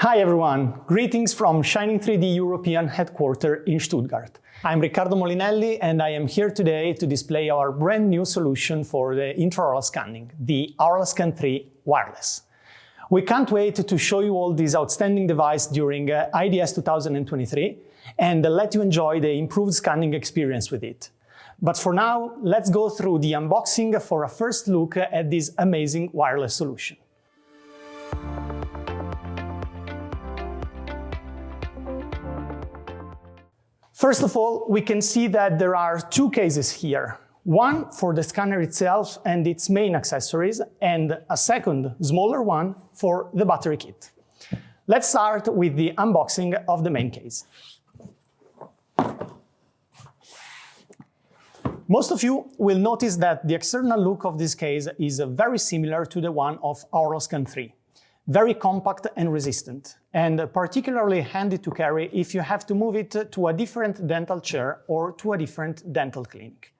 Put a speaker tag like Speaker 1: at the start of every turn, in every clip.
Speaker 1: Hi everyone, greetings from Shining 3D European headquarters in Stuttgart. I'm Riccardo Molinelli and I am here today to display our brand new solution for the intraoral scanning, the Aoralscan 3 Wireless. We can't wait to show you all this outstanding device during IDS 2023 and let you enjoy the improved scanning experience with it. But for now, let's go through the unboxing for a first look at this amazing wireless solution. First of all, we can see that there are two cases here. One for the scanner itself and its main accessories, and a second, smaller one for the battery kit. Let's start with the unboxing of the main case. Most of you will notice that the external look of this case is very similar to the one of Aoralscan 3. Very compact and resistant, and particularly handy to carry if you have to move it to a different dental chair or to a different dental clinic.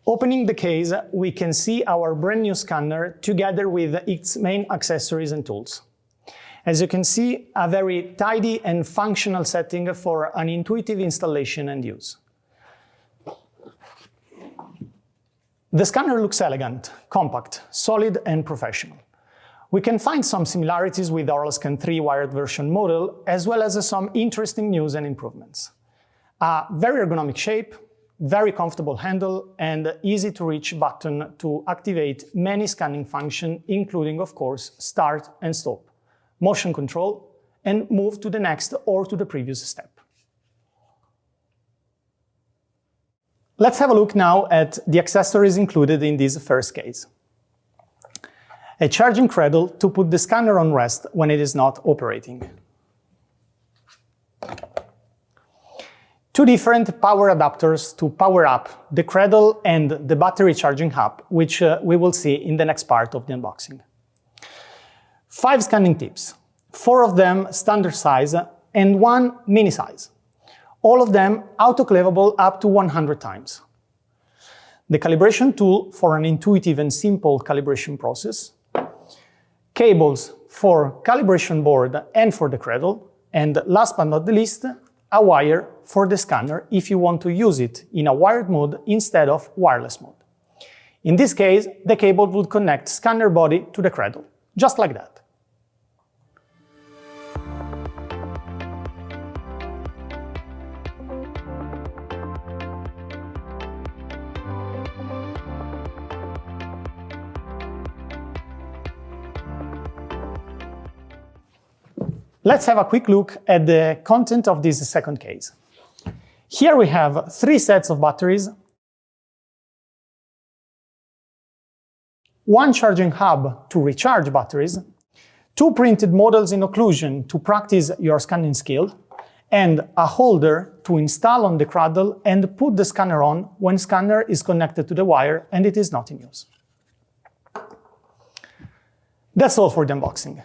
Speaker 1: Opening the case, we can see our brand new scanner together with its main accessories and tools. As you can see, a very tidy and functional setting for an intuitive installation and use. The scanner looks elegant, compact, solid and professional. We can find some similarities with Aoralscan 3 wired version model, as well as some interesting news and improvements. A very ergonomic shape, very comfortable handle, and easy to reach button to activate many scanning functions, including, of course, start and stop, motion control, and move to the next or to the previous step. Let's have a look now at the accessories included in this first case. A charging cradle to put the scanner on rest when it is not operating. Two different power adapters to power up the cradle and the battery charging hub, which we will see in the next part of the unboxing. 5 scanning tips, 4 of them standard size and 1 mini size. All of them autoclavable up to 100 times. The calibration tool for an intuitive and simple calibration process. Cables for calibration board and for the cradle. And last but not the least, a wire for the scanner if you want to use it in a wired mode instead of wireless mode. In this case, the cable would connect scanner body to the cradle, just like that. Let's have a quick look at the content of this second case. Here we have 3 sets of batteries, 1 charging hub to recharge batteries, 2 printed models in occlusion to practice your scanning skill, and a holder to install on the cradle and put the scanner on when scanner is connected to the wire and it is not in use. That's all for the unboxing.